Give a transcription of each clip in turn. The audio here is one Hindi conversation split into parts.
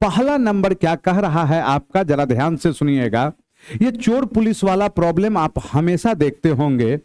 पहला नंबर क्या कह रहा है आपका, जरा ध्यान से सुनिएगा। ये चोर पुलिस वाला प्रॉब्लम आप हमेशा देखते होंगे।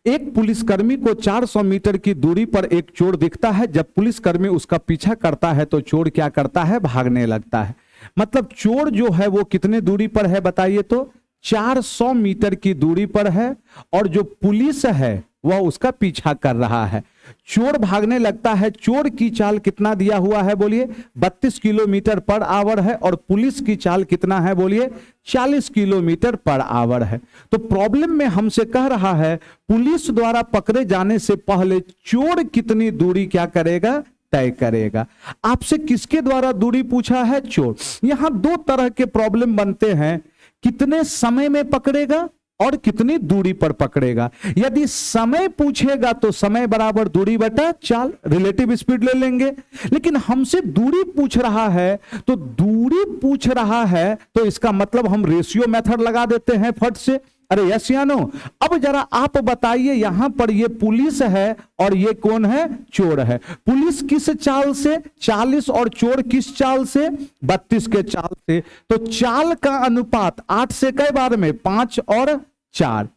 एक पुलिसकर्मी को 400 मीटर की दूरी पर एक चोर दिखता है। जब पुलिसकर्मी उसका पीछा करता है तो चोर क्या करता है, भागने लगता है। मतलब चोर जो है वो कितने दूरी पर है बताइए तो, 400 मीटर की दूरी पर है, और जो पुलिस है वह उसका पीछा कर रहा है। चोर भागने लगता है। चोर की चाल कितना दिया हुआ है बोलिए, 32 किलोमीटर पर आवर है, और पुलिस की चाल कितना है बोलिए, 40 किलोमीटर पर आवर है। तो प्रॉब्लम में हमसे कह रहा है पुलिस द्वारा पकड़े जाने से पहले चोर कितनी दूरी क्या करेगा, तय करेगा। आपसे किसके द्वारा दूरी पूछा है, चोर। यहां दो तरह के प्रॉब्लम बनते हैं, कितने समय में पकड़ेगा और कितनी दूरी पर पकड़ेगा। यदि समय पूछेगा तो समय बराबर दूरी बटा चाल, रिलेटिव स्पीड ले लेंगे। लेकिन हमसे दूरी पूछ रहा है, तो दूरी पूछ रहा है तो इसका मतलब हम रेशियो मेथड लगा देते हैं फट से। अरे यस या नो। अब जरा आप बताइए, यहां पर ये पुलिस है और ये कौन है, चोर है। पुलिस किस चाल से, 40, और चोर किस चाल से, 32 के चाल से। तो चाल का अनुपात 8 से कई बार में, 5 और 4।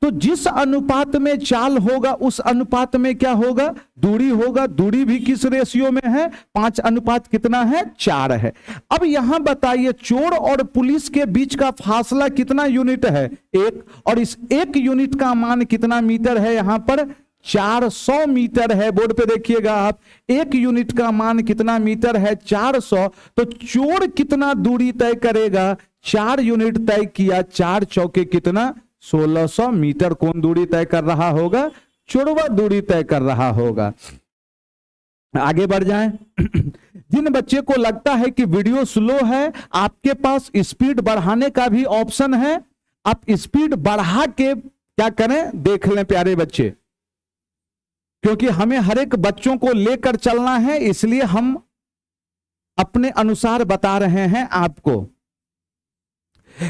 तो जिस अनुपात में चाल होगा उस अनुपात में क्या होगा, दूरी होगा। दूरी भी किस रेशियो में है, 5 अनुपात कितना है, 4 है। अब यहां बताइए चोर और पुलिस के बीच का फासला कितना यूनिट है, 1, और इस 1 यूनिट का मान कितना मीटर है, यहां पर 400 मीटर है। बोर्ड पे देखिएगा आप, 1 यूनिट का मान कितना मीटर है, 400। तो चोर कितना दूरी तय करेगा, 4 यूनिट तय किया, 4 चौके कितना, 1600 मीटर। कौन दूरी तय कर रहा होगा, चोरवा दूरी तय कर रहा होगा। आगे बढ़ जाएं। जिन बच्चे को लगता है कि वीडियो स्लो है, आपके पास स्पीड बढ़ाने का भी ऑप्शन है। आप स्पीड बढ़ा के क्या करें, देख लें प्यारे बच्चे, क्योंकि हमें हर एक बच्चों को लेकर चलना है, इसलिए हम अपने अनुसार बता रहे हैं आपको।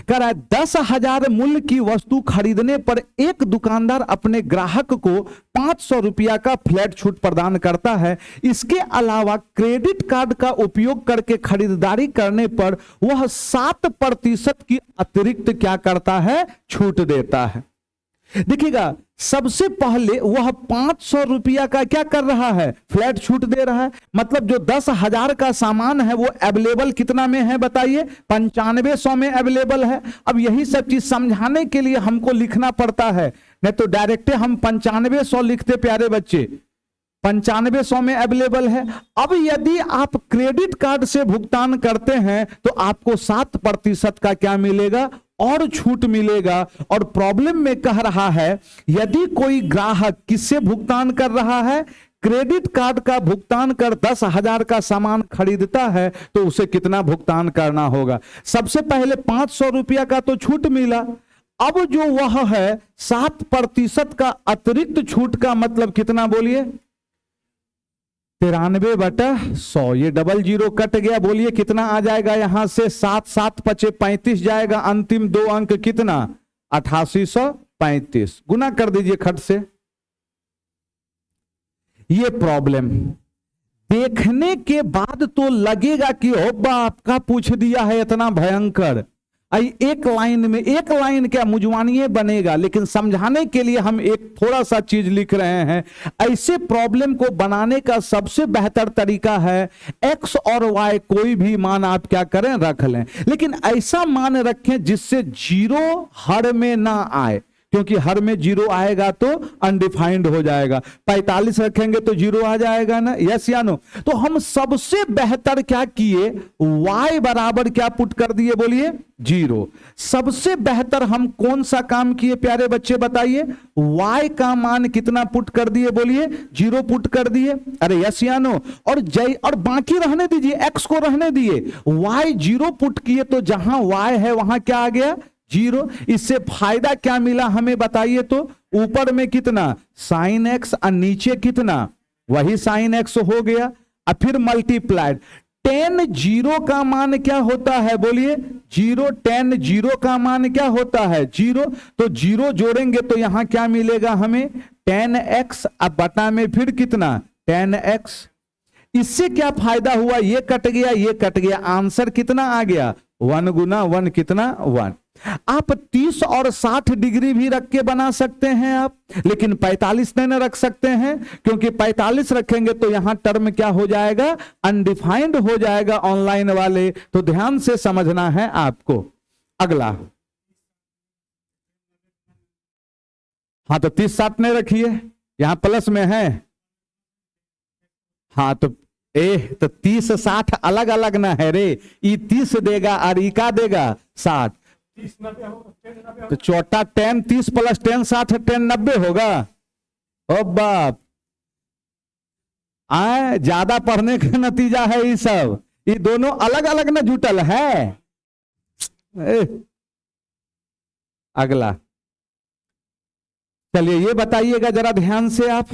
कह रहा है 10,000 मूल्य की वस्तु खरीदने पर एक दुकानदार अपने ग्राहक को 500 रुपया का फ्लैट छूट प्रदान करता है। इसके अलावा क्रेडिट कार्ड का उपयोग करके खरीदारी करने पर वह 7% की अतिरिक्त क्या करता है, छूट देता है। देखिएगा, सबसे पहले वह 500 रुपया का क्या कर रहा है, फ्लैट छूट दे रहा है। मतलब जो 10,000 का सामान है वो अवेलेबल कितना में है बताइए, 9500 में अवेलेबल है। अब यही सब चीज समझाने के लिए हमको लिखना पड़ता है, नहीं तो डायरेक्ट हम 9500 लिखते प्यारे बच्चे, 9500 में अवेलेबल है। अब यदि आप क्रेडिट कार्ड से भुगतान करते हैं तो आपको 7% का क्या मिलेगा, और छूट मिलेगा। और प्रॉब्लम में कह रहा है यदि कोई ग्राहक किससे भुगतान कर रहा है, क्रेडिट कार्ड का भुगतान कर 10,000 का सामान खरीदता है तो उसे कितना भुगतान करना होगा। सबसे पहले 500 रुपया का तो छूट मिला। अब जो वह है 7% का अतिरिक्त छूट का मतलब कितना बोलिए, 93/100। ये 00 कट गया, बोलिए कितना आ जाएगा यहां से, 7 7 5 35 जाएगा। अंतिम 2 अंक कितना, 8835। गुना कर दीजिए खट से। ये प्रॉब्लम देखने के बाद तो लगेगा कि ओ बाप का पूछ दिया है इतना भयंकर। एक लाइन क्या मुजवानिए बनेगा, लेकिन समझाने के लिए हम एक थोड़ा सा चीज लिख रहे हैं। ऐसे प्रॉब्लम को बनाने का सबसे बेहतर तरीका है x और y कोई भी मान आप क्या करें, रख लें। लेकिन ऐसा मान रखें जिससे 0 हर में ना आए, क्योंकि हर में 0 आएगा तो अनडिफाइंड हो जाएगा। 45 रखेंगे तो 0 आ जाएगा ना, यस या नो। तो हम सबसे बेहतर क्या किए, y बराबर क्या पुट कर दिए बोलिए, 0। सबसे बेहतर हम कौन सा काम किए प्यारे बच्चे बताइए, y का मान कितना पुट कर दिए बोलिए, 0 पुट कर दिए। अरे यस या नो। और बाकी रहने दीजिए, x को रहने दिए, y 0 पुट किए तो जहां y है वहां क्या आ गया, 0। इससे फायदा क्या मिला हमें बताइए तो, ऊपर में कितना sin x और नीचे कितना वही sin x हो गया, और फिर मल्टीप्लाइड। tan 0 का मान क्या होता है बोलिए, 0। tan 0 का मान क्या होता है, 0। तो 0 जोड़ेंगे तो यहां क्या मिलेगा हमें, tan x, अब बटा में फिर कितना tan x। इससे क्या फायदा हुआ, ये कट गया ये कट गया, आंसर कितना आ गया 1 गुना 1 कितना 1। आप 30 और 60 डिग्री भी रख के बना सकते हैं आप, लेकिन 45 नहीं ना रख सकते हैं, क्योंकि 45 रखेंगे तो यहां टर्म क्या हो जाएगा, अनडिफाइंड हो जाएगा ऑनलाइन वाले, तो ध्यान से समझना है आपको। अगला, हाँ तो 30 60 नहीं रखिए, यहां प्लस में है, हाँ तो 30 60 अलग अलग ना है रे, ई 30 देगा और ई का देगा 60, तो चौथा 10 30 प्लस 10 60 10 90 होगा। ओ बाप, आए ज्यादा पढ़ने का नतीजा है ये सब, ये दोनों अलग अलग ना जुटल है। अगला चलिए ये बताइएगा जरा ध्यान से, आप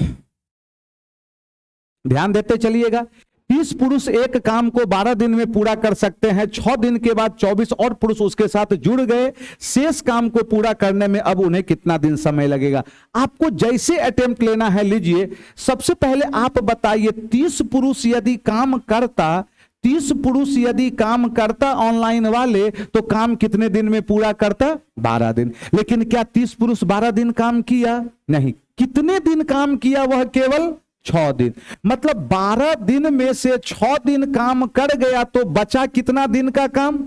ध्यान देते चलिएगा। 30 पुरुष एक काम को 12 दिन में पूरा कर सकते हैं, 6 दिन के बाद 24 और पुरुष उसके साथ जुड़ गए, शेष काम को पूरा करने में अब उन्हें कितना दिन समय लगेगा। आपको जैसे अटेम्प्ट लेना है लीजिए। सबसे पहले आप बताइए 30 पुरुष यदि काम करता, 30 पुरुष यदि काम करता ऑनलाइन वाले, तो काम कितने दिन में पूरा करता, 12 दिन। लेकिन क्या 30 पुरुष 12 दिन काम किया, नहीं। कितने दिन काम किया, वह केवल 6 दिन। मतलब 12 दिन में से 6 दिन काम कर गया, तो बचा कितना दिन का काम,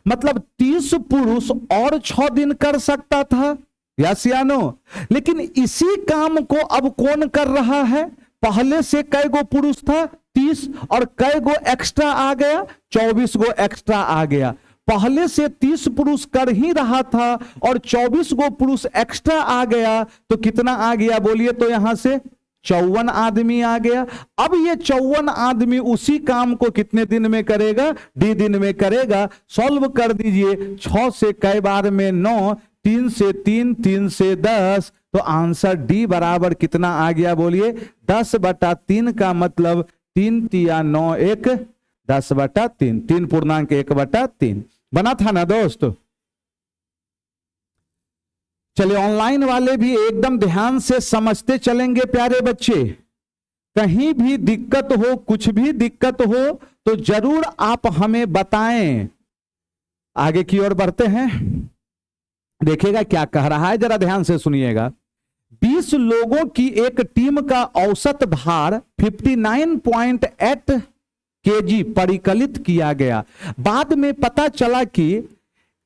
मतलब 30 पुरुष और 6 दिन कर सकता था, यस या नो। लेकिन इसी काम को अब कौन कर रहा है, पहले से कै गो पुरुष था 30 और कै गो एक्स्ट्रा आ गया, 24 गो एक्स्ट्रा आ गया। पहले से 30 पुरुष कर ही रहा था और 24 गो पुरुष एक्स्ट्रा आ गया, तो कितना आ गया बोलिए, तो यहां से 54 आदमी आ गया। अब ये 54 आदमी उसी काम को कितने दिन में करेगा, डी दिन में करेगा। सॉल्व कर दीजिए, 6 से कई बार में 9, 3 से 3, 3 से 10, तो आंसर डी बराबर कितना आ गया बोलिए, 10/3 का मतलब 3 तिया 9 1 10/3, 3.1/3 बना था ना दोस्त। चलिए ऑनलाइन वाले भी एकदम ध्यान से समझते चलेंगे प्यारे बच्चे। कहीं भी दिक्कत हो, कुछ भी दिक्कत हो तो जरूर आप हमें बताएं। आगे की ओर बढ़ते हैं, देखिएगा क्या कह रहा है, जरा ध्यान से सुनिएगा। 20 लोगों की एक टीम का औसत भार 59.8 kg परिकलित किया गया। बाद में पता चला कि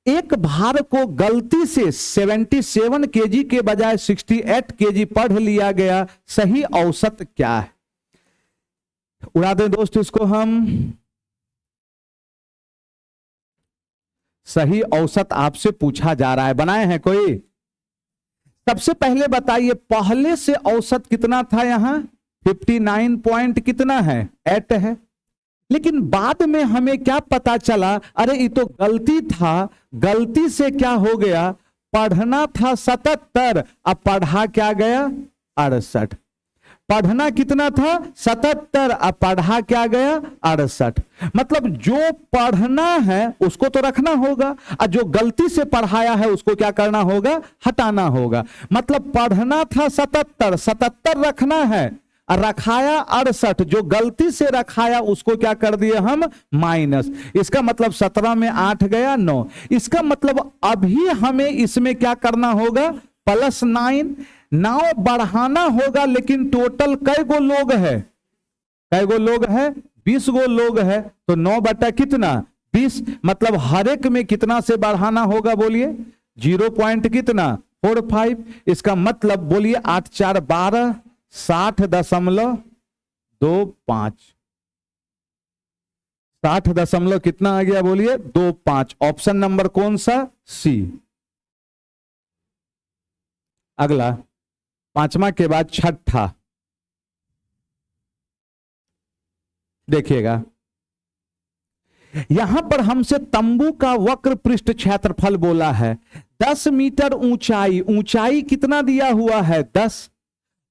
एक भार को गलती से 77 kg के बजाय 68 kg पढ़ लिया गया। सही औसत क्या है, उड़ा दें दोस्त इसको हम। सही औसत आपसे पूछा जा रहा है, बनाए हैं कोई? सबसे पहले बताइए पहले से औसत कितना था, यहां 59 पॉइंट कितना है 8 है। लेकिन बाद में हमें क्या पता चला, अरे ये तो गलती था, गलती से क्या हो गया, पढ़ना था 77, अब पढ़ा क्या गया 68। पढ़ना कितना था 77, अब पढ़ा क्या गया 68। मतलब जो पढ़ना है उसको तो रखना होगा, और जो गलती से पढ़ाया है उसको क्या करना होगा, हटाना होगा। मतलब पढ़ना था 77, 77 रखना है, और रखाया 68, जो गलती से रखाया उसको क्या कर दिए हम, माइनस। इसका मतलब 17 में 8 गया 9। इसका मतलब अभी हमें इसमें क्या करना होगा, +9। 9 बढ़ाना होगा, लेकिन टोटल कै गो लोग है, कै गो लोग है 20 गो लोग है, तो 9 बटा कितना 20। मतलब हर एक में कितना से बढ़ाना होगा बोलिए, 0 पॉइंट कितना 45। इसका मतलब बोलिए 8 4 12, 60.25। 60 कितना आ गया बोलिए 25। ऑप्शन नंबर कौन सा, सी। अगला 5वां के बाद 6ठा देखिएगा। यहां पर हमसे तंबू का वक्र पृष्ठ क्षेत्रफल बोला है, 10 मीटर ऊंचाई, ऊंचाई कितना दिया हुआ है 10,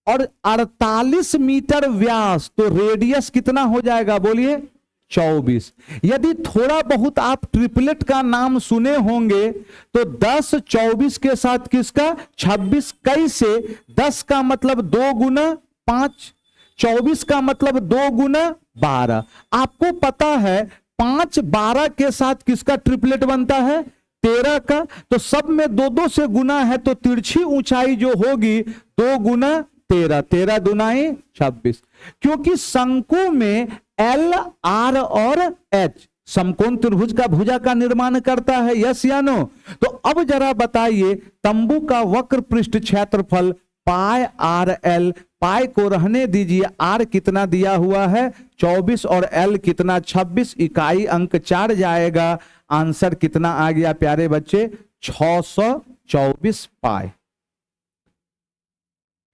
और 48 मीटर व्यास, तो रेडियस कितना हो जाएगा बोलिए 24। यदि थोड़ा बहुत आप ट्रिपलेट का नाम सुने होंगे तो 10 24 के साथ किसका 26, कैसे 10 का मतलब 2 गुना 5, 24 का मतलब 2 गुना 12। आपको पता है 5 12 के साथ किसका ट्रिपलेट बनता है? 13 का। तो सब में 2 से गुना है, तो तिरछी ऊंचाई जो होगी 2 गुना 13, 13 दुनाई 26। क्योंकि शंकु में एल, आर और एच समकोण त्रिभुज का भुजा का निर्माण करता है, यस या नो? तो अब जरा बताइए, तंबू का वक्र पृष्ठ क्षेत्रफल पाई आर एल, पाई को रहने दीजिए, आर कितना दिया हुआ है 24 और एल कितना 26, इकाई अंक 4 जाएगा। आंसर कितना आ गया प्यारे बच्चे? 624 पाई।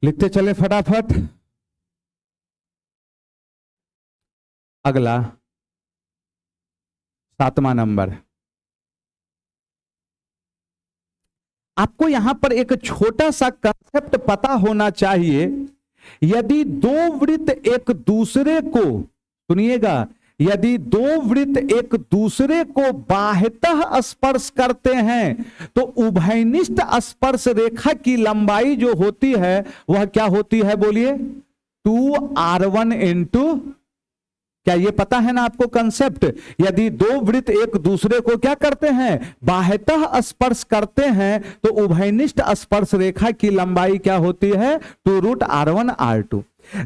लिखते चले फटाफट। अगला 7वां नंबर। आपको यहां पर एक छोटा सा कंसेप्ट पता होना चाहिए। यदि दो वृत्त एक दूसरे को, सुनिएगा, यदि दो वृत्त एक दूसरे को बाह्यतः स्पर्श करते हैं तो उभयनिष्ठ स्पर्श रेखा की लंबाई जो होती है वह क्या होती है? बोलिए 2r1 इंटू, क्या ये पता है ना आपको कंसेप्ट? यदि दो वृत्त एक दूसरे को क्या करते हैं? बाह्यतः स्पर्श करते हैं तो उभयनिष्ठ स्पर्श रेखा की लंबाई क्या होती है? 2√r1 r2।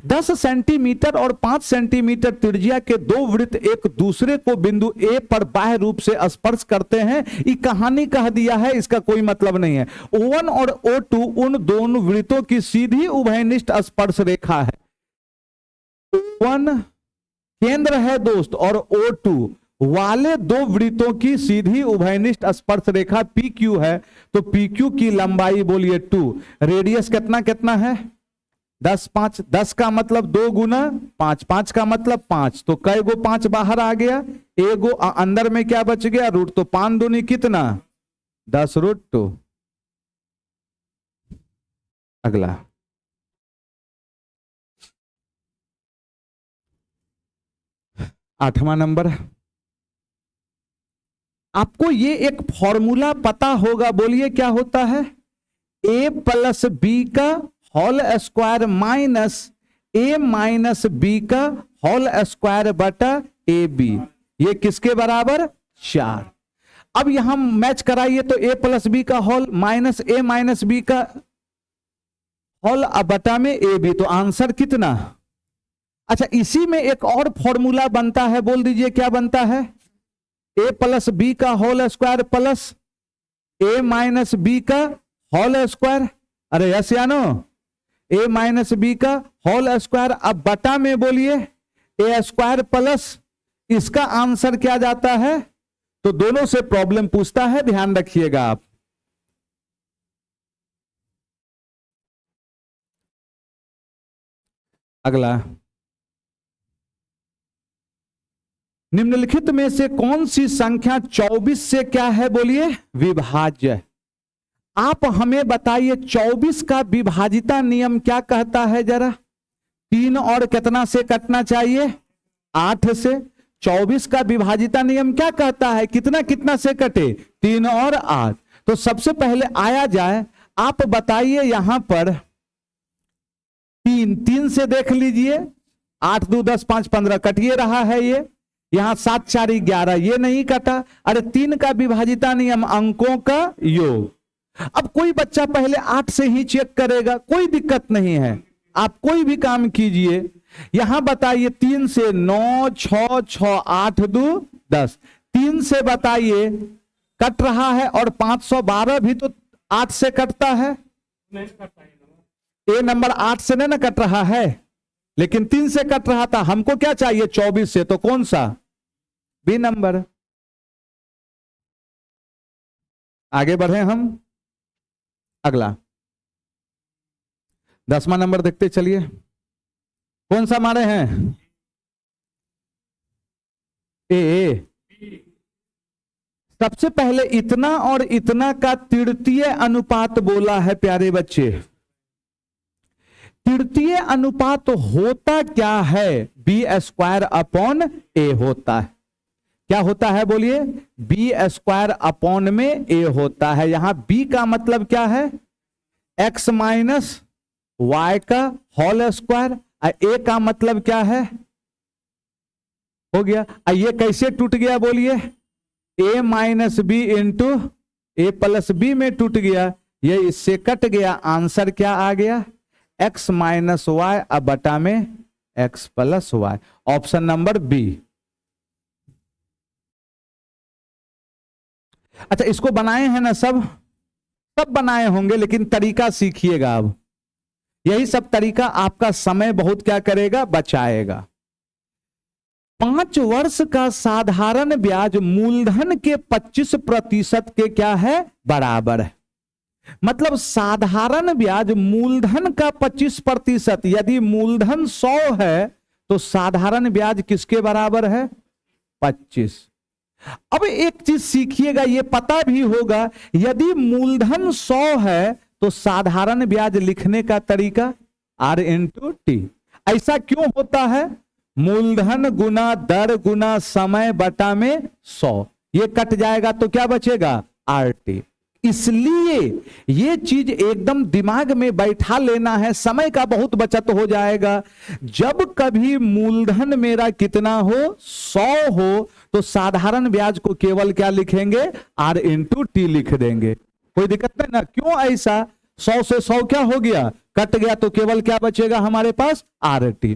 10 सेंटीमीटर और 5 सेंटीमीटर त्रिज्या के दो वृत्त एक दूसरे को बिंदु ए पर बाह्य रूप से स्पर्श करते हैं। ये कहानी कह दिया है, इसका कोई मतलब नहीं है। O1 और O2 उन दोनों वृत्तों की सीधी उभयनिष्ठ स्पर्श रेखा है। O1 केंद्र है दोस्त, और O2 वाले दो वृत्तों की सीधी उभयनिष्ठ स्पर्श रेखा PQ है। तो PQ की लंबाई बोलिए 2। रेडियस कितना कितना है? 10 5। 10 का मतलब 2 गुना 5, 5 का मतलब 5। तो कई गो 5 बाहर आ गया, एगो अंदर में क्या बच गया? रूट। तो 5 दूनी कितना? 10√2। अगला 8वां नंबर। आपको ये एक फॉर्मूला पता होगा, बोलिए क्या होता है? a प्लस बी का whole square minus a minus B का होल स्क्वायर बटा ए बी, ये किसके बराबर? 4। अब यहां मैच कराइए तो a प्लस बी का whole minus a minus B का होल बटा में ए बी, तो आंसर कितना? अच्छा, इसी में एक और फॉर्मूला बनता है, बोल दीजिए क्या बनता है? a प्लस बी का whole square plus a minus B का होल स्क्वायर। अरे यस या नो? a माइनस बी का होल स्क्वायर। अब बटा में बोलिए a स्क्वायर प्लस, इसका आंसर क्या जाता है? तो दोनों से प्रॉब्लम पूछता है, ध्यान रखिएगा आप। अगला, निम्नलिखित में से कौन सी संख्या 24 से क्या है? बोलिए विभाज्य। आप हमें बताइए 24 का विभाजिता नियम क्या कहता है? जरा 3 और कितना से कटना चाहिए? 8 से। 24 का विभाजिता नियम क्या कहता है? कितना कितना से कटे? 3 और 8। तो सबसे पहले आया जाए, आप बताइए यहां पर 3 से देख लीजिए। 8 2 10 5 15 कटिए रहा है ये। यहां 7 4 11, ये नहीं कटा। अरे 3 का विभाजिता नियम अंकों का योग। अब कोई बच्चा पहले 8 से ही चेक करेगा, कोई दिक्कत नहीं है, आप कोई भी काम कीजिए। यहां बताइए 3 से 9 6 6 8 2 10, 3 से बताइए कट रहा है, और 512 भी तो 8 से कटता है। ए नंबर 8 से नहीं ना कट रहा है, लेकिन 3 से कट रहा था। हमको क्या चाहिए? 24 से। तो कौन सा? B number. आगे बढ़े हम। अगला 10वां नंबर देखते चलिए, कौन सा मारे हैं? ए। सबसे पहले इतना और इतना का तृतीय अनुपात बोला है प्यारे बच्चे। तृतीय अनुपात होता क्या है? बी स्क्वायर अपॉन ए होता है। क्या होता है? बोलिए बी स्क्वायर अपॉन में ए होता है। यहां बी का मतलब क्या है? एक्स माइनस वाई का होल स्क्वायर। ए का मतलब क्या है, हो गया। ये कैसे टूट गया बोलिए, ए माइनस बी इंटू ए प्लस बी में टूट गया, ये इससे कट गया, आंसर क्या आ गया, एक्स माइनस वाई अब बटा में X plus Y, option number B. अच्छा इसको बनाए हैं ना सब बनाए होंगे, लेकिन तरीका सीखिएगा अब। यही सब तरीका आपका समय बहुत क्या करेगा, बचाएगा। 5 वर्ष का साधारण ब्याज मूलधन के 25% के क्या है, बराबर है। मतलब साधारण ब्याज मूलधन का 25%, यदि मूलधन 100 है तो साधारण ब्याज किसके बराबर है, 25। अब एक चीज सीखिएगा, ये पता भी होगा, यदि मूलधन 100 है तो साधारण ब्याज लिखने का तरीका R इंटू टी। ऐसा क्यों होता है, मूलधन गुना दर गुना समय बटा में 100, ये कट जाएगा तो क्या बचेगा, RT। इसलिए ये चीज एकदम दिमाग में बैठा लेना है, समय का बहुत बचत हो जाएगा। जब कभी मूलधन मेरा कितना हो, 100 हो, तो साधारण ब्याज को केवल क्या लिखेंगे, R इंटू टी लिख देंगे, कोई दिक्कत नहीं ना। क्यों ऐसा, 100 से 100 क्या हो गया, कट गया, तो केवल क्या बचेगा हमारे पास, RT।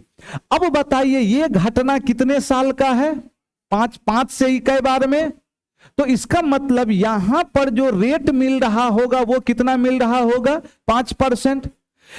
अब बताइए ये घटना कितने साल का है, 5 से ही कई बार में, तो इसका मतलब यहां पर जो रेट मिल रहा होगा वो कितना मिल रहा होगा, 5%।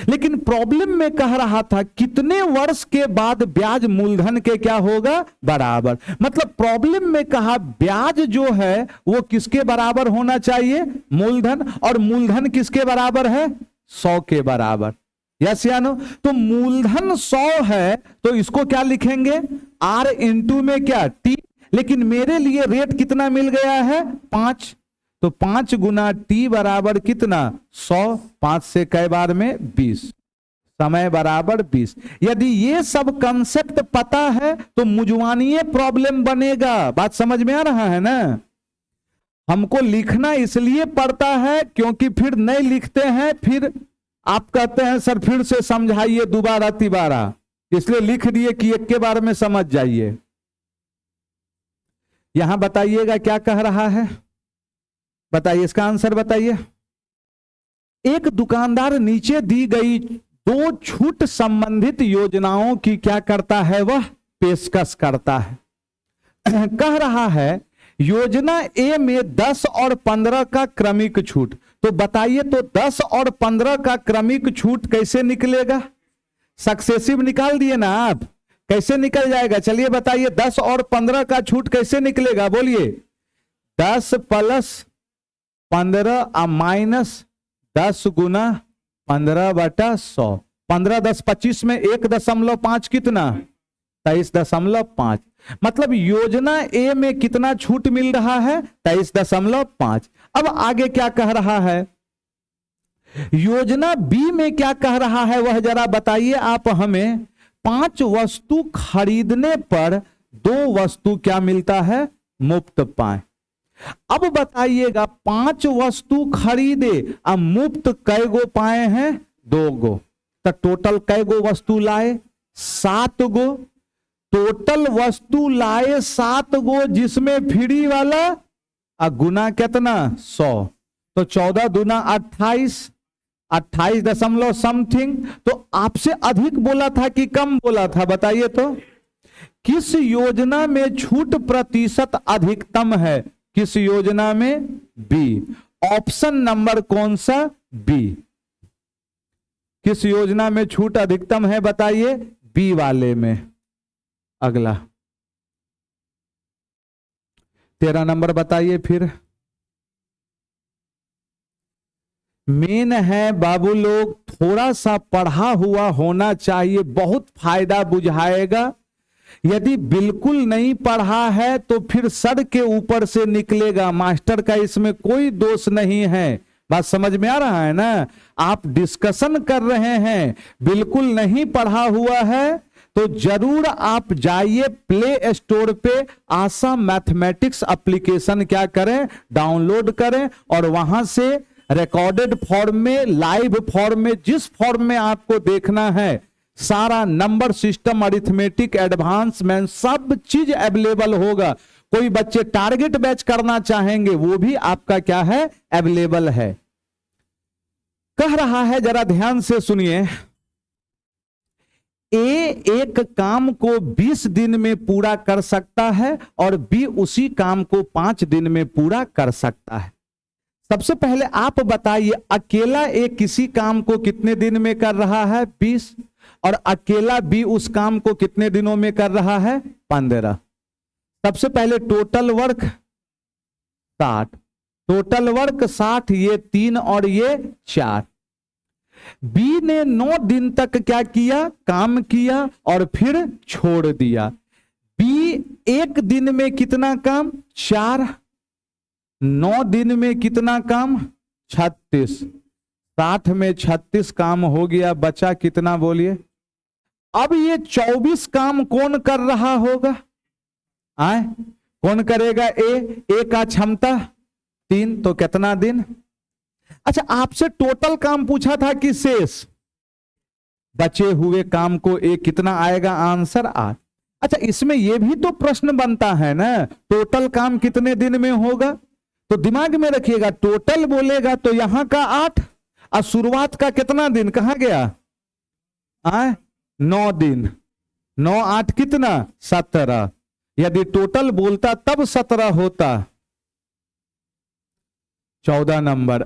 लेकिन प्रॉब्लम में कह रहा था कितने वर्ष के बाद ब्याज मूलधन के क्या होगा, बराबर। मतलब प्रॉब्लम में कहा ब्याज जो है वो किसके बराबर होना चाहिए, मूलधन, और मूलधन किसके बराबर है, 100 के बराबर। यस या नो। तो मूलधन 100 है तो इसको क्या लिखेंगे, R इंटू में क्या टी, लेकिन मेरे लिए रेट कितना मिल गया है, 5, तो 5 गुना टी बराबर कितना, 100, 5 से कई बार में 20, समय बराबर 20। यदि ये सब कंसेप्ट पता है तो मुजवानीय प्रॉब्लम बनेगा, बात समझ में आ रहा है ना। हमको लिखना इसलिए पड़ता है क्योंकि फिर नहीं लिखते हैं, फिर आप कहते हैं सर फिर से समझाइए दोबारा तिबारा, इसलिए लिख दिए कि एक के बारे में समझ जाइए। यहां बताइएगा क्या कह रहा है, बताइए इसका आंसर बताइए। एक दुकानदार नीचे दी गई 2 छूट संबंधित योजनाओं की क्या करता है, वह पेशकश करता है। कह रहा है योजना ए में 10 और 15 का क्रमिक छूट, तो बताइए तो 10 और 15 का क्रमिक छूट कैसे निकलेगा, सक्सेसिव निकाल दिए ना आप, कैसे निकल जाएगा, चलिए बताइए 10 और 15 का छूट कैसे निकलेगा, बोलिए। 10 प्लस 15 माइनस 10 गुना 15 बटा 100, 15 10 25 में 1.5 कितना, 23.5। मतलब योजना ए में कितना छूट मिल रहा है, 23.5। अब आगे क्या कह रहा है, योजना बी में क्या कह रहा है वह जरा बताइए आप हमें। 5 वस्तु खरीदने पर 2 वस्तु क्या मिलता है, मुफ्त पाए। अब बताइएगा 5 वस्तु खरीदे, अब मुफ्त कै गो पाए हैं, 2 गो, तो टोटल कै गो वस्तु लाए, 7 गो। टोटल वस्तु लाए 7 गो, जिसमें फ्री वाला गुना कितना, 100, तो 14 दूना 28, 28 दशमलव समथिंग। तो आपसे अधिक बोला था कि कम बोला था, बताइए तो। किस योजना में छूट प्रतिशत अधिकतम है, किस योजना में, बी। ऑप्शन नंबर कौन सा, बी। किस योजना में छूट अधिकतम है बताइए, बी वाले में। अगला 13 नंबर बताइए फिर। मेन है बाबू लोग, थोड़ा सा पढ़ा हुआ होना चाहिए, बहुत फायदा बुझाएगा। यदि बिल्कुल नहीं पढ़ा है तो फिर सर के ऊपर से निकलेगा, मास्टर का इसमें कोई दोष नहीं है। बात समझ में आ रहा है ना। आप डिस्कशन कर रहे हैं, बिल्कुल नहीं पढ़ा हुआ है तो जरूर आप जाइए प्ले स्टोर पे, आशा मैथमेटिक्स एप्लीकेशन क्या करें, डाउनलोड करें, और वहां से रिकॉर्डेड फॉर्म में, लाइव फॉर्म में, जिस फॉर्म में आपको देखना है सारा नंबर सिस्टम, अरिथमेटिक, एडवांसमेंट, सब चीज अवेलेबल होगा। कोई बच्चे टारगेट बैच करना चाहेंगे वो भी आपका क्या है, अवेलेबल है। कह रहा है, जरा ध्यान से सुनिए, ए एक काम को 20 दिन में पूरा कर सकता है और बी उसी काम को 5 दिन में पूरा कर सकता है। सबसे पहले आप बताइए, अकेला ए किसी काम को कितने दिन में कर रहा है, 20, और अकेला बी उस काम को कितने दिनों में कर रहा है, 15। सबसे पहले टोटल वर्क 60, टोटल वर्क 60, ये 3 और ये 4। बी ने 9 दिन तक क्या किया, काम किया और फिर छोड़ दिया। बी एक दिन में कितना काम, 4, 9 दिन में कितना काम, 36, 60 में 36 काम हो गया, बचा कितना बोलिए। अब ये 24 काम कौन कर रहा होगा, आए कौन करेगा, ए का क्षमता 3, तो कितना दिन। अच्छा, आपसे टोटल काम पूछा था कि शेष, बचे हुए काम को ए कितना आएगा, आंसर 8। अच्छा, इसमें यह भी तो प्रश्न बनता है ना, टोटल काम कितने दिन में होगा, तो दिमाग में रखिएगा, टोटल बोलेगा तो यहां का 8 और शुरुआत का कितना दिन, कहां गया, 9 दिन, 9 8 कितना, 17। यदि टोटल बोलता तब 17 होता। 14 नंबर,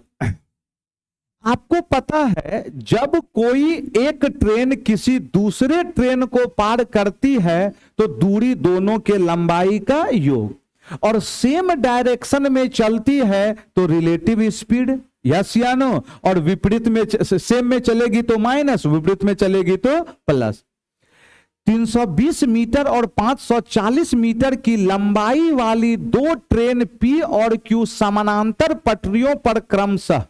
आपको पता है जब कोई एक ट्रेन किसी दूसरे ट्रेन को पार करती है तो दूरी दोनों के लंबाई का योग, और सेम डायरेक्शन में चलती है तो रिलेटिव स्पीड, यस या नो, और विपरीत में सेम में चलेगी तो माइनस, विपरीत में चलेगी तो प्लस। 320 मीटर और 540 मीटर की लंबाई वाली 2 ट्रेन पी और क्यू समानांतर पटरियों पर क्रमशः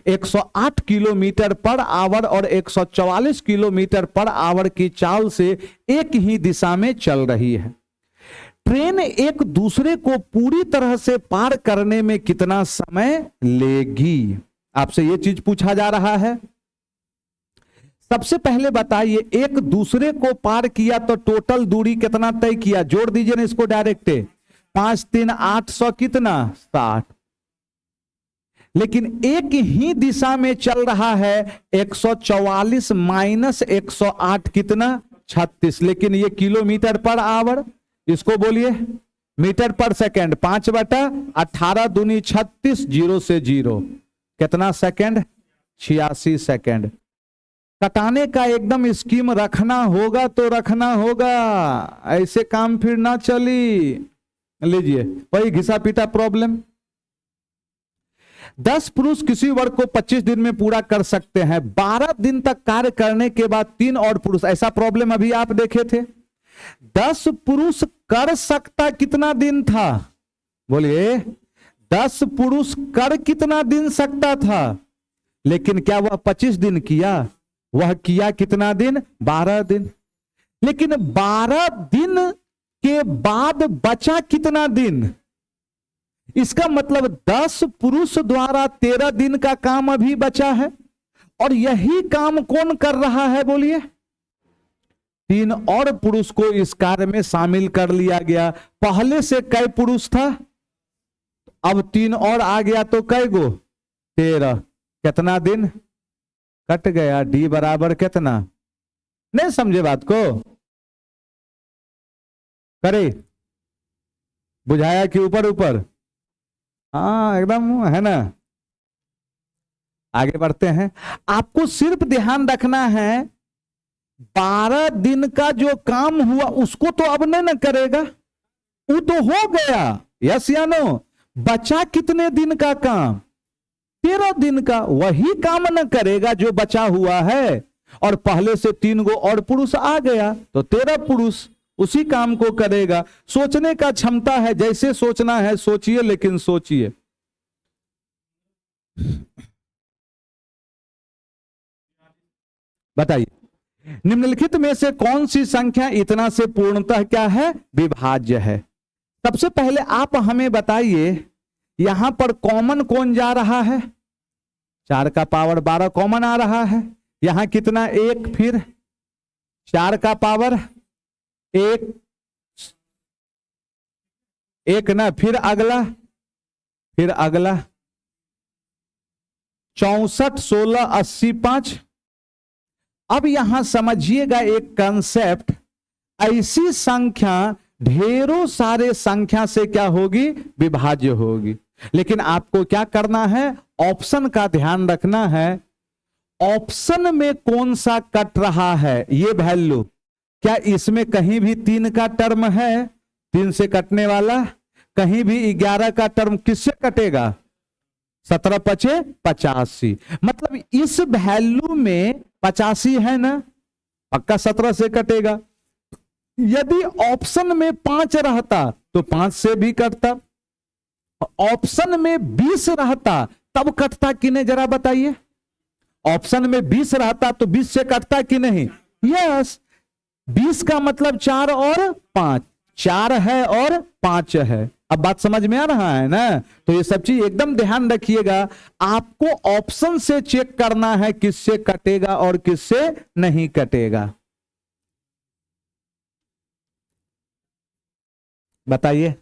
108 किलोमीटर पर आवर और 144 किलोमीटर पर आवर की चाल से एक ही दिशा में चल रही है। ट्रेन एक दूसरे को पूरी तरह से पार करने में कितना समय लेगी, आपसे यह चीज पूछा जा रहा है। सबसे पहले बताइए, एक दूसरे को पार किया तो टोटल दूरी कितना तय किया, जोड़ दीजिए ना इसको डायरेक्ट, 5 3 800 कितना, 60। लेकिन एक ही दिशा में चल रहा है, 144 माइनस 108 कितना, 36। लेकिन ये किलोमीटर पर आवर, इसको बोलिए मीटर पर सेकंड, 5/18 दूनी 36, 0 से 0 कितना सेकंड, 86 सेकंड। कटाने का एकदम स्कीम रखना होगा तो रखना होगा, ऐसे काम फिर ना चली। लीजिए वही घिसा पीटा प्रॉब्लम। 10 पुरुष किसी वर्क को 25 दिन में पूरा कर सकते हैं, 12 दिन तक कार्य करने के बाद 3 और पुरुष, ऐसा प्रॉब्लम अभी आप देखे थे। 10 पुरुष कर सकता कितना दिन था, बोलिए 10 पुरुष कर कितना दिन सकता था, लेकिन क्या वह 25 दिन किया, वह किया कितना दिन, 12 दिन। लेकिन 12 दिन के बाद बचा कितना दिन, इसका मतलब 10 पुरुष द्वारा 13 दिन का काम अभी बचा है, और यही काम कौन कर रहा है बोलिए, 3 और पुरुष को इस कार्य में शामिल कर लिया गया। पहले से कै पुरुष था, अब 3 और आ गया तो कै गो, 13, कितना दिन कट गया, डी बराबर कितना, नहीं समझे बात को, करे बुझाया कि ऊपर ऊपर, हाँ एकदम है ना। आगे बढ़ते हैं, आपको सिर्फ ध्यान रखना है 12 दिन का जो काम हुआ उसको तो अब नहीं ना करेगा, वो तो हो गया, यस या नो। बचा कितने दिन का काम, 13 दिन का, वही काम न करेगा जो बचा हुआ है, और पहले से 3 गो और पुरुष आ गया तो 13 पुरुष उसी काम को करेगा। सोचने का क्षमता है, जैसे सोचना है सोचिए, लेकिन सोचिए। बताइए, निम्नलिखित में से कौन सी संख्या इतना से पूर्णतः क्या है, विभाज्य है। सबसे पहले आप हमें बताइए, यहां पर कॉमन कौन जा रहा है, 4 का पावर 12 कॉमन आ रहा है, यहां कितना 1, फिर 4 का पावर 1 1 ना, फिर अगला 64 16 80 5। अब यहां समझिएगा एक कंसेप्ट, ऐसी संख्या ढेरों सारे संख्या से क्या होगी, विभाज्य होगी। लेकिन आपको क्या करना है, ऑप्शन का ध्यान रखना है। ऑप्शन में कौन सा कट रहा है ये वैल्यू, क्या इसमें कहीं भी 3 का टर्म है, 3 से कटने वाला, कहीं भी 11 का टर्म किससे कटेगा, 17 पचे 85। मतलब इस वैल्यू में 85 है ना, पक्का 17 से कटेगा। यदि ऑप्शन में 5 रहता तो 5 से भी कटता, ऑप्शन में 20 रहता तब कटता कि नहीं, जरा बताइए। ऑप्शन में 20 रहता तो 20 से कटता कि नहीं, यस। 20 का मतलब 4 और 5, 4 है और 5 है। अब बात समझ में आ रहा है ना। तो ये सब चीज एकदम ध्यान रखिएगा, आपको ऑप्शन से चेक करना है किससे कटेगा और किससे नहीं कटेगा। बताइए।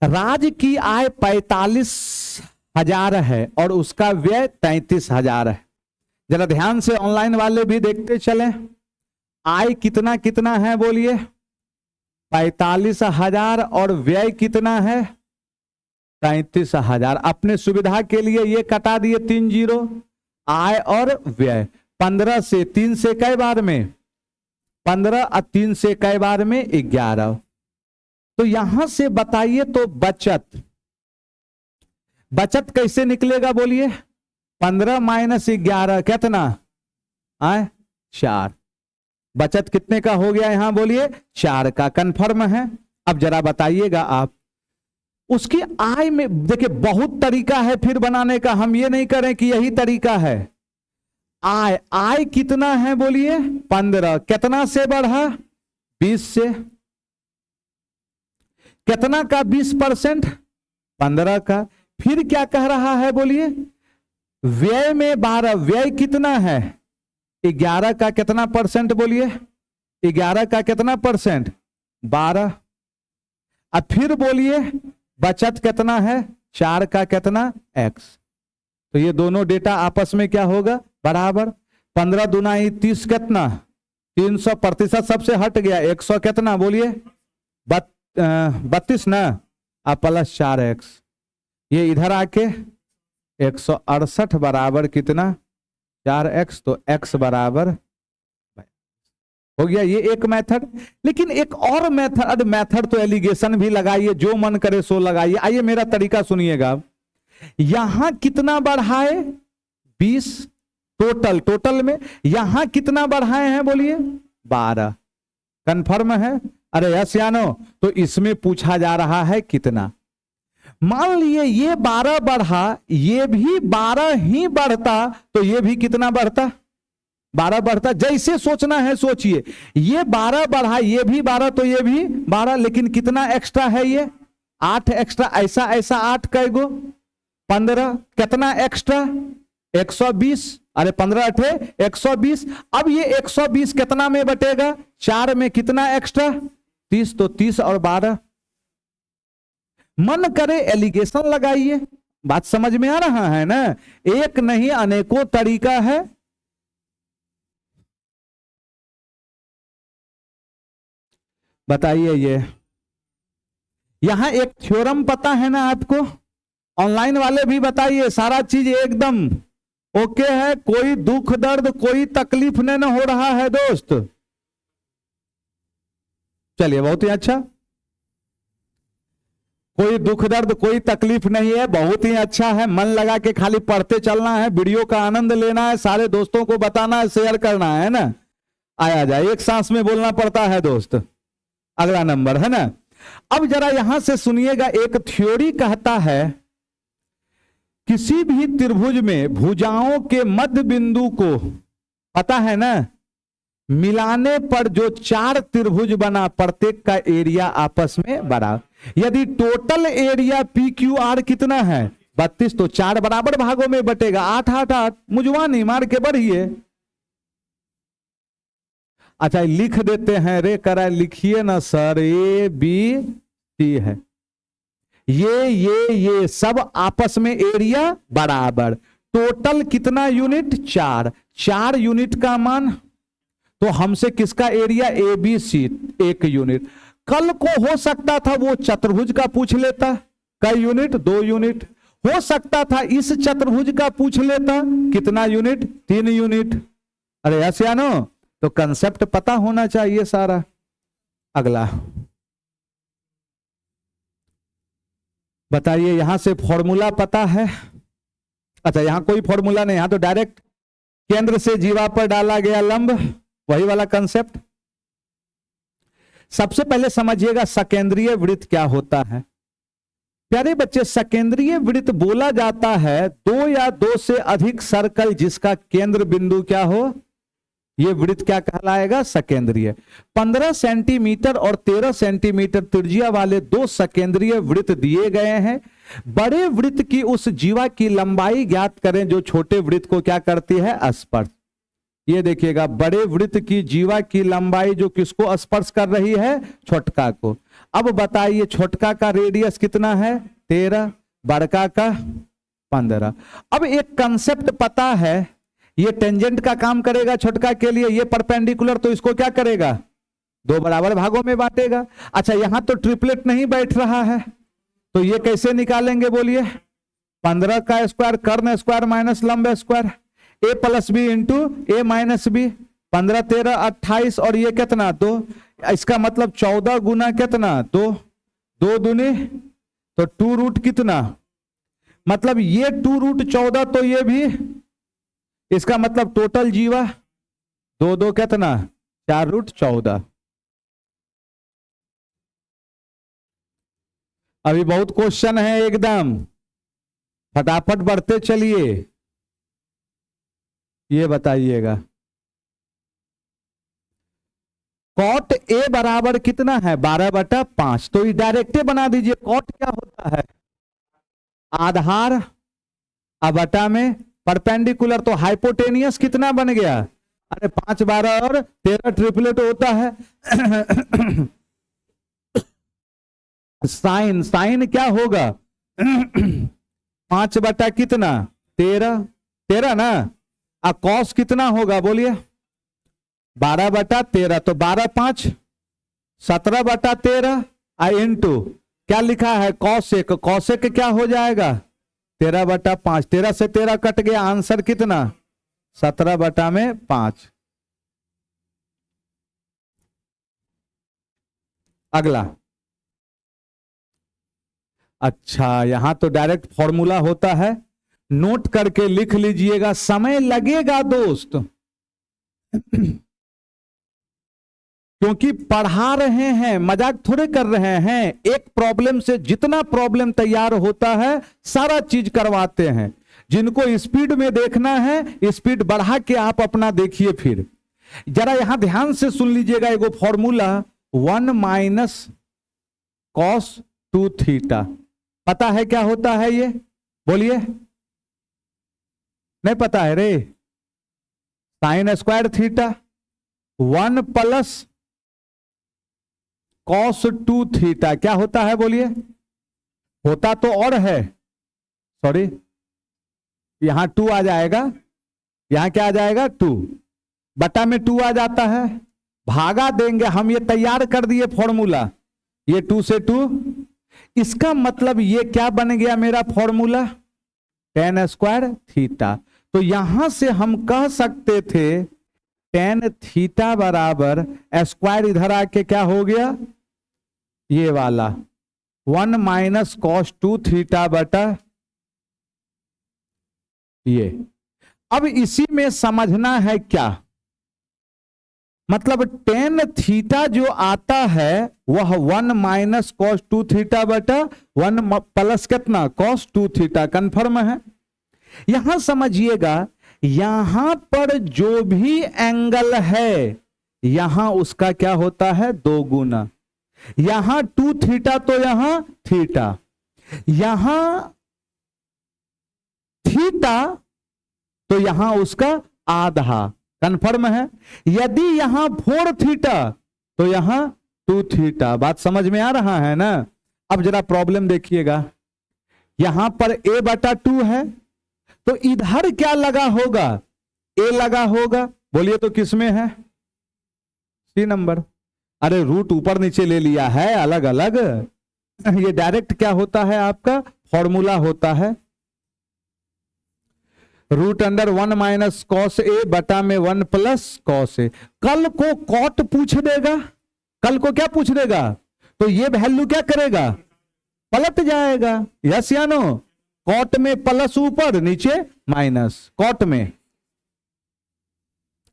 राज की आय 45,000 है और उसका व्यय 33,000 है। जरा ध्यान से ऑनलाइन वाले भी देखते चलें, आय कितना कितना है बोलिए, 45,000 और व्यय कितना है, 33,000। अपने सुविधा के लिए ये कटा दिए 3 जीरो, आय और व्यय। 15 से 3 से कई बार में 15 और 3 से कई बार में 11। तो यहां से बताइए तो बचत कैसे निकलेगा बोलिए, 15 माइनस 11 कितना आए 4। बचत कितने का हो गया यहां बोलिए, 4 का। कंफर्म है। अब जरा बताइएगा आप उसकी आय में, देखिए बहुत तरीका है फिर बनाने का, हम ये नहीं करें कि यही तरीका है। आय कितना है बोलिए, 15, कितना से बढ़ा 20 से, कितना का 20%, 15 का। फिर क्या कह रहा है बोलिए, व्यय में 12, व्यय कितना है 11 का कितना परसेंट बोलिए, 11 का कितना परसेंट 12। अब फिर बोलिए बचत कितना है, 4 का कितना x। तो ये दोनों डेटा आपस में क्या होगा बराबर। 15 दूना 30 कितना 300% सबसे हट गया, 100 कितना बोलिए 32 ना, अब प्लस 4x, ये इधर आके 168 बराबर कितना 4x, तो x बराबर हो गया। ये एक मेथड। लेकिन एक और मेथड तो एलिगेशन भी लगाइए, जो मन करे सो लगाइए। आइए मेरा तरीका सुनिएगा। यहां कितना बढ़ाए 20 टोटल में, यहां कितना बढ़ाए हैं बोलिए 12। कंफर्म है, अरे यस या नो। तो इसमें पूछा जा रहा है कितना। मान लिए ये 12 बढ़ा, ये भी 12 ही बढ़ता, तो ये भी कितना बढ़ता 12 बढ़ता। जैसे सोचना है सोचिए, ये 12 बढ़ा, ये भी 12, तो ये भी 12, लेकिन कितना एक्स्ट्रा है ये 8 एक्स्ट्रा। ऐसा 8 कैगो 15, कितना एक्स्ट्रा 120, अरे 15 अठे 120। अब ये 120 कितना में बटेगा 4 में, कितना एक्स्ट्रा 30, तो 30 और 12। मन करे एलिगेशन लगाइए। बात समझ में आ रहा है ना। एक नहीं अनेकों तरीका है। बताइए ये यहां एक थ्योरम पता है ना आपको, ऑनलाइन वाले भी बताइए। सारा चीज एकदम ओके है, कोई दुख दर्द कोई तकलीफ नहीं ना हो रहा है दोस्त। चलिए बहुत ही अच्छा, कोई दुख दर्द कोई तकलीफ नहीं है, बहुत ही अच्छा है। मन लगा के खाली पढ़ते चलना है, वीडियो का आनंद लेना है, सारे दोस्तों को बताना है, शेयर करना है ना। आया जाए, एक सांस में बोलना पड़ता है दोस्त। अगला नंबर है ना। अब जरा यहां से सुनिएगा, एक थ्योरी कहता है किसी भी त्रिभुज में भुजाओं के मध्य बिंदु को, पता है ना, मिलाने पर जो 4 त्रिभुज बना, प्रत्येक का एरिया आपस में बराबर। यदि total area P Q R कितना है 32, तो 4 बराबर भागों में बटेगा, 8 8 8। मुझवा नहीं, मार के बढ़िए, अच्छा लिख देते हैं, रे करा लिखिए ना सर, ए बी सी है, ये सब आपस में एरिया बराबर, टोटल कितना यूनिट, 4, 4 यूनिट का मान, तो हमसे किसका area A B C 1 unit. कल को हो सकता था वो चतुर्भुज का पूछ लेता, कई यूनिट, 2 यूनिट, हो सकता था इस चतुर्भुज का पूछ लेता, कितना यूनिट, 3 यूनिट। अरे ऐसे आनो, तो कंसेप्ट पता होना चाहिए सारा। अगला बताइए, यहां से फॉर्मूला पता है? अच्छा यहां कोई फॉर्मूला नहीं, यहां तो डायरेक्ट केंद्र से जीवा पर डाला गया लंब, वही वाला कंसेप्ट। सबसे पहले समझिएगा सकेंद्रीय वृत्त क्या होता है। प्यारे बच्चे, सकेंद्रीय वृत्त बोला जाता है 2 या 2 से अधिक सर्कल जिसका केंद्र बिंदु क्या हो, यह वृत्त क्या कहलाएगा, सकेंद्रीय। 15 सेंटीमीटर और 13 सेंटीमीटर त्रिज्या वाले 2 सकेंद्रीय वृत्त दिए गए हैं। बड़े वृत्त की उस जीवा की लंबाई ज्ञात करें जो छोटे वृत्त को क्या करती है, स्पर्श। ये देखिएगा, बड़े वृत्त की जीवा की लंबाई जो किसको स्पर्श कर रही है, छोटका को। अब बताइए छोटका का रेडियस कितना है, 13, बड़का का 15। अब एक कंसेप्ट पता है, ये टेंजेंट का काम करेगा छोटका के लिए, ये परपेंडिकुलर, तो इसको क्या करेगा, 2 बराबर भागों में बांटेगा। अच्छा यहां तो ट्रिपलेट नहीं बैठ रहा है, तो ये कैसे निकालेंगे बोलिए, 15 का स्क्वायर कर्ण स्क्वायर माइनस लंब स्क्वायर, ए प्लस बी इंटू ए माइनस बी, 15 13 28 और ये कितना 2, इसका मतलब 14 गुना कितना 2, 2 दूनी तो 2 रूट कितना, मतलब ये 2 रूट 14, तो ये भी, इसका मतलब टोटल जीवा 2 2 कितना 4 रूट 14। अभी बहुत क्वेश्चन है एकदम, फटाफट बढ़ते चलिए। ये बताइएगा कॉट ए बराबर कितना है, 12/5, तो डायरेक्टे बना दीजिए। कॉट क्या होता है, आधार बटा में परपेंडिकुलर, तो हाइपोटेनियस कितना बन गया, अरे 5 12 और 13 ट्रिपलेट होता है। साइन, साइन क्या होगा 5 बटा कितना 13, 13 ना, कॉस कितना होगा बोलिए 12/13, तो 12 5 17/13 इंटू क्या लिखा है कॉसेक, कॉसेक क्या हो जाएगा 13/5, 13 से 13 कट गया, आंसर कितना 17/5। अगला, अच्छा यहां तो डायरेक्ट फॉर्मूला होता है, नोट करके लिख लीजिएगा, समय लगेगा दोस्त क्योंकि पढ़ा रहे हैं, मजाक थोड़े कर रहे हैं। एक प्रॉब्लम से जितना प्रॉब्लम तैयार होता है सारा चीज करवाते हैं। जिनको स्पीड में देखना है स्पीड बढ़ा के आप अपना देखिए। फिर जरा यहां ध्यान से सुन लीजिएगा, एगो फॉर्मूला 1 माइनस कॉस 2 थीटा, पता है क्या होता है ये बोलिए, नहीं पता है रे, sine square theta 1 plus cos 2 theta क्या होता है बोलिए, होता तो और है, सॉरी यहां 2 आ जाएगा, यहां क्या आ जाएगा 2 बटा में 2 आ जाता है, भागा देंगे हम, ये तैयार कर दिए फॉर्मूला, ये 2 से 2, इसका मतलब ये क्या बन गया मेरा फॉर्मूला tan स्क्वायर थीटा। तो यहां से हम कह सकते थे tan थीटा बराबर स्क्वायर, इधर आके क्या हो गया ये वाला 1 माइनस कॉस 2 थीटा बटा ये। अब इसी में समझना है क्या, मतलब tan थीटा जो आता है वह 1 माइनस कॉस 2 थीटा बटा 1 प्लस कितना कॉस 2 थीटा, कंफर्म है। यहां समझिएगा, यहां पर जो भी एंगल है यहां उसका क्या होता है 2 गुना, यहां 2 थीटा तो यहां थीटा, यहां थीटा तो यहां उसका आधा, कंफर्म है। यदि यहां 4 थीटा तो यहां 2 थीटा। बात समझ में आ रहा है ना। अब जरा प्रॉब्लम देखिएगा, यहां पर a/2 है तो इधर क्या लगा होगा, a लगा होगा। बोलिए तो किसमें है, सी नंबर। अरे रूट ऊपर नीचे ले लिया है अलग अलग, ये डायरेक्ट क्या होता है आपका फॉर्मूला होता है √1 - cos a बटा में 1 + cos a। कल को कॉट पूछ देगा, कल को क्या पूछ देगा, तो ये वैल्यू क्या करेगा, पलट जाएगा। यस या नो। कॉट में प्लस ऊपर नीचे माइनस, कॉट में।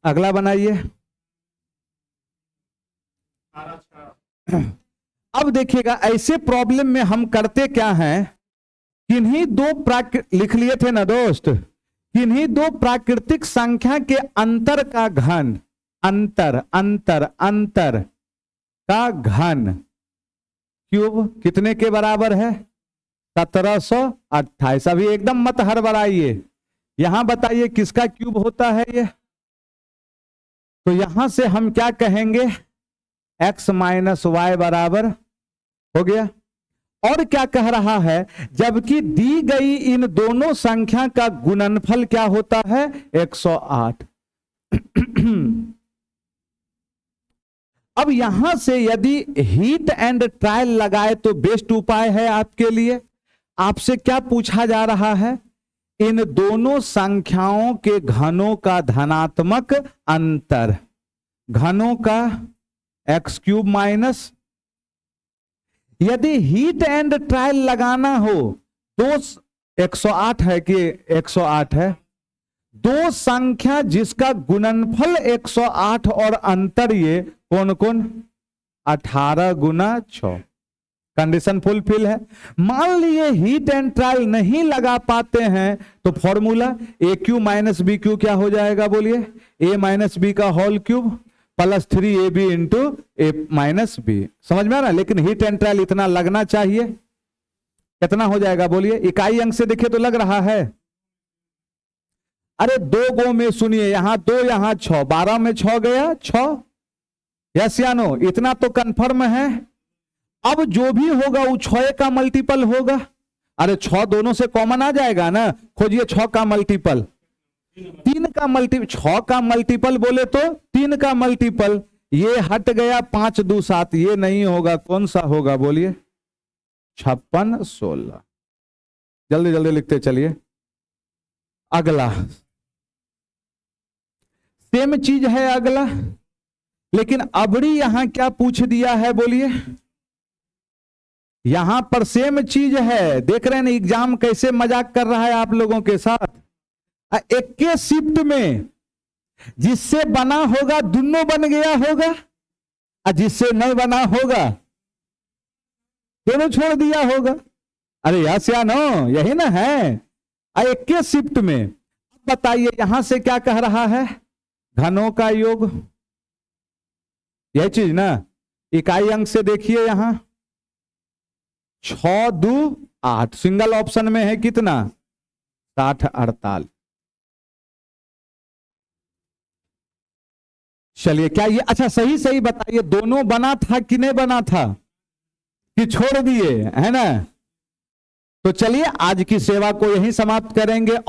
अगला बनाइए। अब देखिएगा ऐसे प्रॉब्लम में हम करते क्या हैं, किन्हीं दो लिख लिए थे ना दोस्त, किन्हीं दो प्राकृतिक संख्या के अंतर का घन, अंतर अंतर अंतर का घन क्यूब कितने के बराबर है, 1728। अभी एकदम मत हड़बड़ाइए, यहां बताइए किसका क्यूब होता है ये, तो यहां से हम क्या कहेंगे, x - y बराबर हो गया। और क्या कह रहा है, जबकि दी गई इन दोनों संख्या का गुणनफल क्या होता है, 108। अब यहां से यदि हीट एंड ट्रायल लगाए तो बेस्ट उपाय है आपके लिए। आपसे क्या पूछा जा रहा है, इन दोनों संख्याओं के घनों का धनात्मक अंतर, घनों का x³ माइनस। यदि हीट एंड ट्रायल लगाना हो तो 108 है कि 108 है, दो संख्या जिसका गुणनफल 108 और अंतर ये कौन कौन, 18 × 6। कंडीशन फुलफिल है। मान लिए हीट एंड ट्रायल नहीं लगा पाते हैं तो फॉर्मूला AQ - BQ क्या हो जाएगा, बोलिए a - b का whole cube + 3ab × a - b। समझ में आ रहा है। लेकिन हीट एंड ट्रायल इतना लगना चाहिए, कितना हो जाएगा बोलिए, इकाई अंक से देखे तो लग रहा है, अरे 2 गो में सुनिए, यहां 2 यहां 6, 12 में 6 गया 6। यस या नो, इतना तो कंफर्म है। अब जो भी होगा वो 6 का मल्टीपल होगा। अरे 6 दोनों से कॉमन आ जाएगा ना, खोजिए 6 का मल्टीपल, 3 का मल्टीपल, 6 का मल्टीपल बोले तो 3 का मल्टीपल, ये हट गया 5 × 2 = 7, ये नहीं होगा, कौन सा होगा बोलिए, 56 × 16। जल्दी जल्दी लिखते चलिए। अगला सेम चीज है अगला, लेकिन अबड़ी यहां क्या पूछ दिया है बोलिए, यहां पर सेम चीज है। देख रहे हैं ना एग्जाम कैसे मजाक कर रहा है आप लोगों के साथ। एक के शिफ्ट में जिससे बना होगा दोनों बन गया होगा, और जिससे नहीं बना होगा दोनों छोड़ दिया होगा। अरे यस या नो, यही ना है। एक के शिफ्ट में बताइए यहां से क्या कह रहा है, घनों का योग, यह चीज ना। इकाई अंक से देखिए यहां 6 × 2 = 8, सिंगल ऑप्शन में है कितना, 60 × 48। चलिए क्या ये, अच्छा सही सही बताइए, दोनों बना था कि नहीं बना था, कि छोड़ दिए, है ना। तो चलिए आज की सेवा को यहीं समाप्त करेंगे।